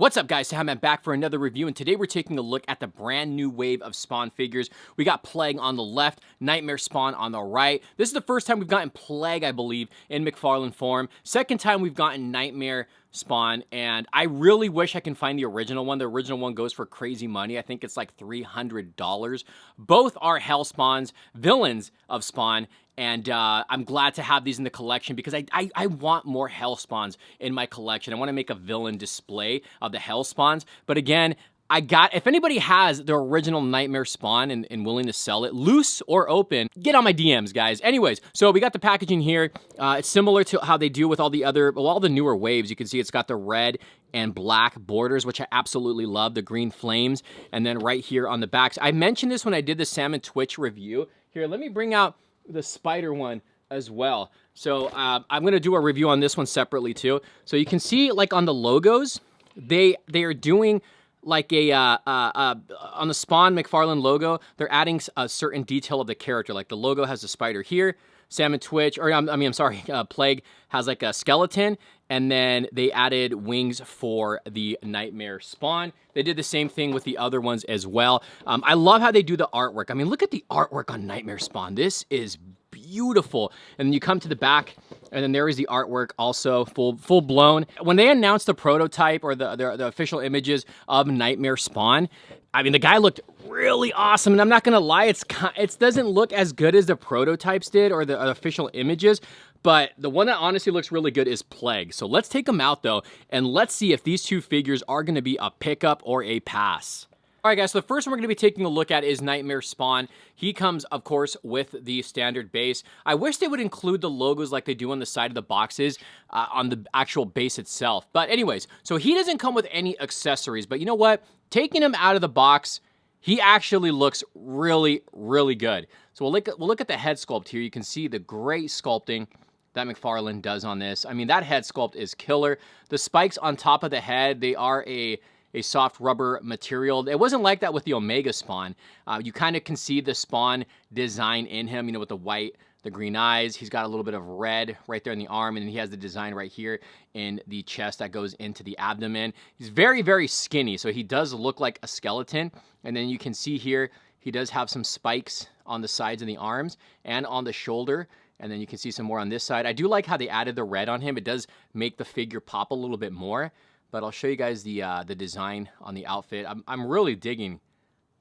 What's up, guys? Cejaman back for another review, and today we're taking a look at the brand new wave of Spawn figures. We got Plague on the left, Nightmare Spawn on the right. This is the first time we've gotten Plague, I believe, in Mcfarlane form. Second time we've gotten Nightmare Spawn, and I really wish I can find the original one. The original one goes for crazy money. I think it's like $300. Both are Hell Spawns, villains of Spawn, and I'm glad to have these in the collection because I want more Hell Spawns in my collection. I want to make a villain display of the Hell Spawns. But again, if anybody has the original Nightmare Spawn and willing to sell it, loose or open, get on my DMs, guys. Anyways, so we got the packaging here. It's similar to how they do with all the newer waves. You can see it's got the red and black borders, which I absolutely love, the green flames. And then right here on the backs, I mentioned this when I did the Salmon Twitch review. Here, let me bring out the spider one as well. So I'm going to do a review on this one separately too. So you can see, like, on the logos, they are doing like on the Spawn Mcfarlane logo, they're adding a certain detail of the character. Like the logo has a spider here, Salmon Twitch, or I'm sorry, Plague has like a skeleton, and then they added wings for the Nightmare Spawn. They did the same thing with the other ones as well. I love how they do the artwork. I mean, look at the artwork on Nightmare Spawn. This is beautiful. And then you come to the back, and then there is the artwork also full blown. When they announced the prototype or the official images of Nightmare Spawn, I mean, the guy looked really awesome, and I'm not gonna lie, it doesn't look as good as the prototypes did or the official images, but the one that honestly looks really good is Plague. So let's take them out though, and let's see if these two figures are gonna be a pickup or a pass. All right, guys, so the first one we're going to be taking a look at is Nightmare Spawn. He comes, of course, with the standard base. I wish they would include the logos like they do on the side of the boxes on the actual base itself. But anyways, so he doesn't come with any accessories. But you know what? Taking him out of the box, he actually looks really, really good. So we'll look at the head sculpt here. You can see the great sculpting that Mcfarlane does on this. I mean, that head sculpt is killer. The spikes on top of the head, they are a soft rubber material. It wasn't like that with the Omega Spawn. You kind of can see the Spawn design in him, you know, with the white, the green eyes. He's got a little bit of red right there in the arm, and then he has the design right here in the chest that goes into the abdomen. He's very, very skinny, so he does look like a skeleton. And then you can see here, he does have some spikes on the sides of the arms and on the shoulder. And then you can see some more on this side. I do like how they added the red on him. It does make the figure pop a little bit more. But I'll show you guys the design on the outfit. I'm really digging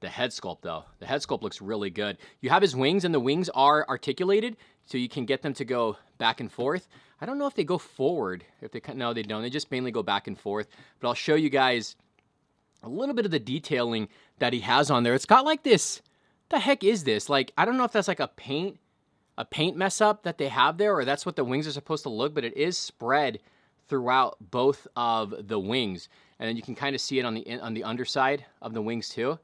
the head sculpt, though. The head sculpt looks really good. You have his wings, and the wings are articulated, so you can get them to go back and forth. I don't know if they go forward. No, they don't. They just mainly go back and forth. But I'll show you guys a little bit of the detailing that he has on there. It's got like this. What the heck is this? Like, I don't know if that's like a paint mess up that they have there, or that's what the wings are supposed to look, but it is spread throughout both of the wings, and then you can kind of see it on the underside of the wings too.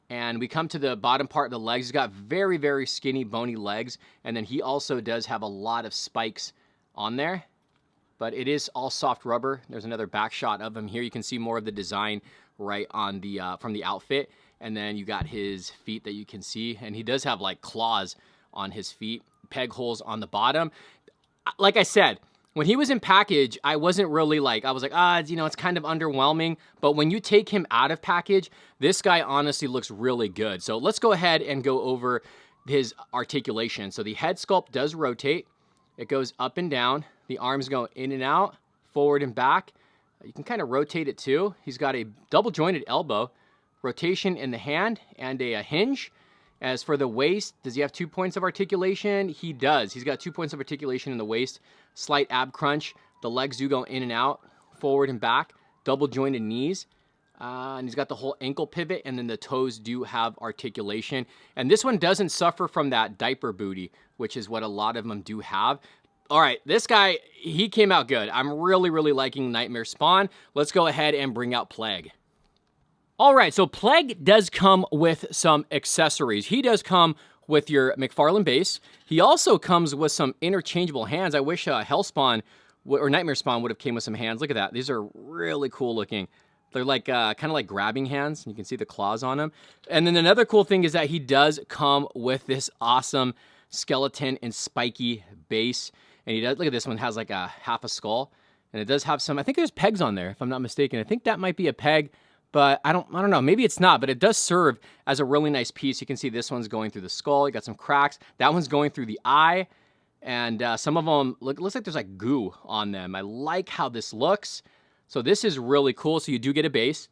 And we come to the bottom part of the legs. He's got very, very skinny, bony legs, and then he also does have a lot of spikes on there, but it is all soft rubber. There's another back shot of him here. You can see more of the design right on the from the outfit, and then you got his feet that you can see, and he does have like claws on his feet, peg holes on the bottom. Like I said, when he was in package, I wasn't really like, I was like, you know, it's kind of underwhelming. But when you take him out of package, this guy honestly looks really good. So let's go ahead and go over his articulation. So the head sculpt does rotate. It goes up and down. The arms go in and out, forward and back. You can kind of rotate it too. He's got a double jointed elbow, rotation in the hand, and a hinge. As for the waist, does he have 2 points of articulation? He does. He's got 2 points of articulation in the waist. Slight ab crunch. The legs do go in and out, forward and back. Double jointed knees. And he's got the whole ankle pivot, and then the toes do have articulation. And this one doesn't suffer from that diaper booty, which is what a lot of them do have. All right, this guy, he came out good. I'm really, really liking Nightmare Spawn. Let's go ahead and bring out Plague. All right, so Plague does come with some accessories. He does come with your Mcfarlane base. He also comes with some interchangeable hands. I wish Hellspawn or Nightmare Spawn would have came with some hands. Look at that. These are really cool looking. They're like kind of like grabbing hands. You can see the claws on them. And then another cool thing is that he does come with this awesome skeleton and spiky base. And he does, look at this one, has like a half a skull. And it does have some, I think there's pegs on there, if I'm not mistaken. I think that might be a peg, but I don't know. Maybe it's not, but it does serve as a really nice piece. You can see this one's going through the skull. You got some cracks. That one's going through the eye. And some of them, looks like there's like goo on them. I like how this looks. So this is really cool. So you do get a base.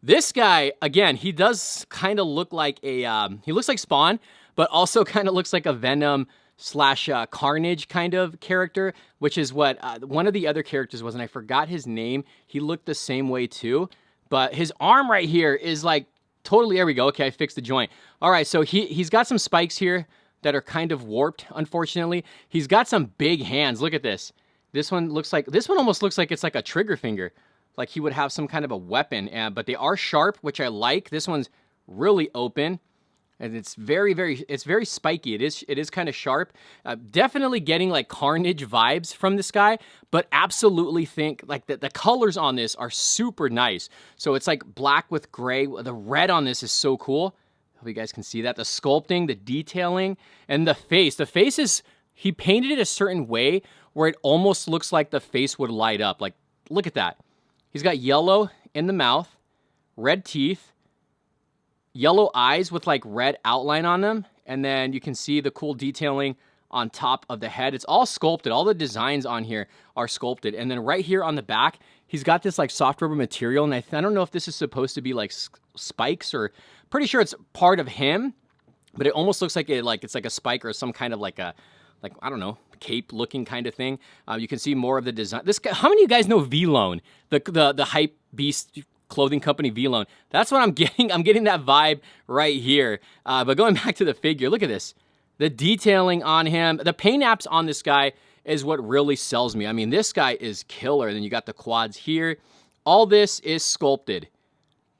This guy, again, he does kind of look like a, he looks like Spawn, but also kind of looks like a Venom slash Carnage kind of character, which is what one of the other characters was, and I forgot his name. He looked the same way too, but his arm right here is like totally, there we go. Okay, I fixed the joint. All right, so he's got some spikes here that are kind of warped, unfortunately. He's got some big hands. Look at this. This one almost looks like it's like a trigger finger. Like he would have some kind of a weapon, but they are sharp, which I like. This one's really open, and it's very spiky. It is kind of sharp. Definitely getting like Carnage vibes from this guy, but absolutely think like the colors on this are super nice. So it's like black with gray. The red on this is so cool. Hope you guys can see that. The sculpting, the detailing, and the face. The face is, he painted it a certain way where it almost looks like the face would light up. Like, look at that. He's got yellow in the mouth, red teeth, yellow eyes with like red outline on them, and then you can see the cool detailing on top of the head. It's all sculpted. All the designs on here are sculpted. And then right here on the back, he's got this like soft rubber material, and I don't know if this is supposed to be like spikes, or pretty sure it's part of him, but it almost looks like it's like a spike or some kind of like a, like, I don't know, cape looking kind of thing. You can see more of the design. This guy, how many of you guys know V-Lone, the hype beast clothing company V-Lone? That's what I'm getting. I'm getting that vibe right here. But going back to the figure, look at this. The detailing on him, the paint apps on this guy is what really sells me. I mean, this guy is killer. And then you got the quads here. All this is sculpted.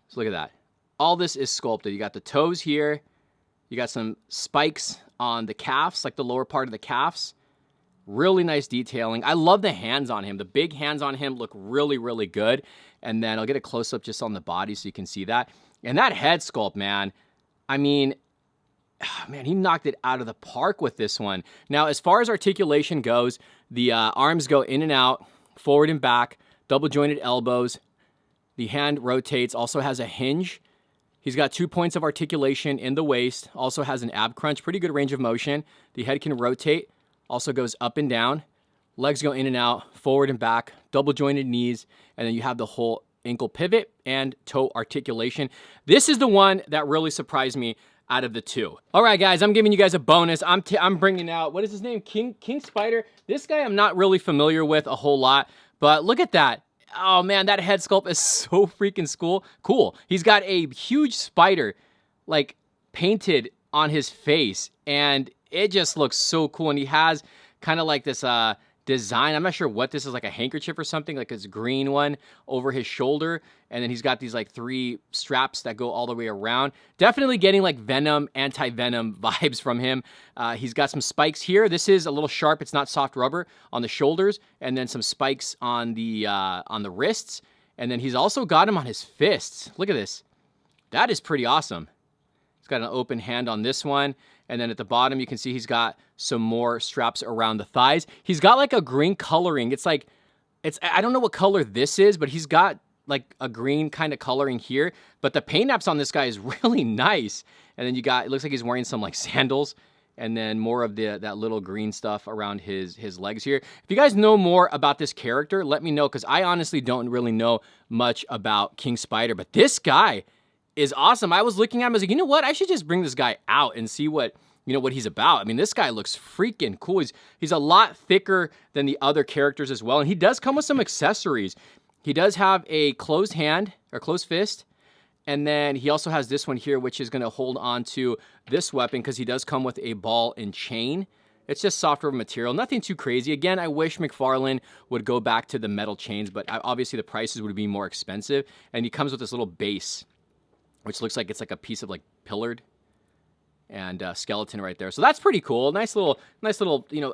So look at that. All this is sculpted. You got the toes here. You got some spikes on the calves, like the lower part of the calves. Really nice detailing. I love the hands on him. The big hands on him look really, really good. And then I'll get a close-up just on the body so you can see that. And that head sculpt, man, I mean, man, he knocked it out of the park with this one. Now, as far as articulation goes, the arms go in and out, forward and back, double-jointed elbows. The hand rotates, also has a hinge. He's got 2 points of articulation in the waist, also has an ab crunch, pretty good range of motion. The head can rotate, also goes up and down. Legs go in and out, forward and back, double jointed knees, and then you have the whole ankle pivot and toe articulation. This is the one that really surprised me out of the two. All right, guys, I'm giving you guys a bonus. I'm bringing out, what is his name? King Spider. This guy I'm not really familiar with a whole lot, but look at that. Oh man, that head sculpt is so freaking cool. He's got a huge spider like painted on his face, and it just looks so cool. And he has kind of like this design. I'm not sure what this is, like a handkerchief or something, like this green one over his shoulder. And then he's got these like 3 straps that go all the way around. Definitely getting like Venom, anti-Venom vibes from him. He's got some spikes here. This is a little sharp. It's not soft rubber on the shoulders. And then some spikes on the wrists. And then he's also got him on his fists. Look at this. That is pretty awesome. He's got an open hand on this one. And then at the bottom, you can see he's got some more straps around the thighs. He's got like a green coloring. It's like, I don't know what color this is, but he's got like a green kind of coloring here. But the paint apps on this guy is really nice. And then you got, it looks like he's wearing some like sandals. And then more of that little green stuff around his legs here. If you guys know more about this character, let me know, because I honestly don't really know much about King Spider. But this guy is awesome. I was looking at him, I was like, you know what? I should just bring this guy out and see what he's about. I mean, this guy looks freaking cool. He's a lot thicker than the other characters as well. And he does come with some accessories. He does have a closed hand or closed fist. And then he also has this one here, which is going to hold on to this weapon because he does come with a ball and chain. It's just soft rubber material, nothing too crazy. Again, I wish Mcfarlane would go back to the metal chains, but obviously the prices would be more expensive. And he comes with this little base, which looks like it's like a piece of like pillared and skeleton right there. So that's pretty cool. Nice little,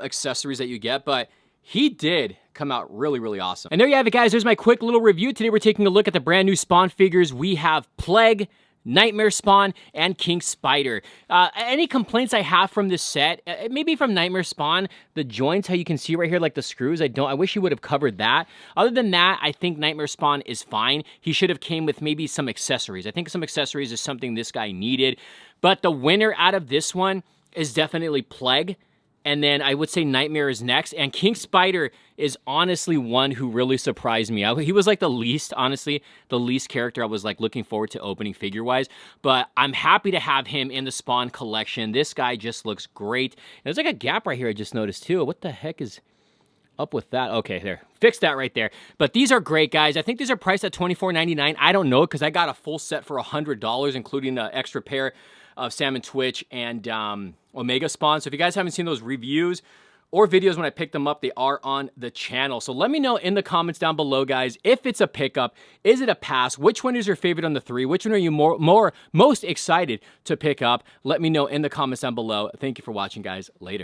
accessories that you get, but he did come out really, really awesome. And there you have it, guys. There's my quick little review. Today we're taking a look at the brand new Spawn figures. We have Plague, Nightmare Spawn, and King Spider. Any complaints I have from this set, maybe from Nightmare Spawn, the joints, how you can see right here, like the screws, I wish he would have covered that. Other than that, I think Nightmare Spawn is fine. He should have came with maybe some accessories. I think some accessories is something this guy needed. But the winner out of this one is definitely Plague. And then I would say Nightmare is next. And King Spider is honestly one who really surprised me. He was like the least, honestly, the least character I was like looking forward to opening figure-wise. But I'm happy to have him in the Spawn collection. This guy just looks great. And there's like a gap right here I just noticed too. What the heck is up with that? Okay, there. Fix that right there. But these are great, guys. I think these are priced at $24.99. I don't know because I got a full set for $100, including an extra pair of Salmon Twitch and Omega Spawn. So if you guys haven't seen those reviews or videos when I picked them up, they are on the channel. So let me know in the comments down below, guys, if it's a pickup, is it a pass? Which one is your favorite on the three? Which one are you most excited to pick up? Let me know in the comments down below. Thank you for watching, guys. Later.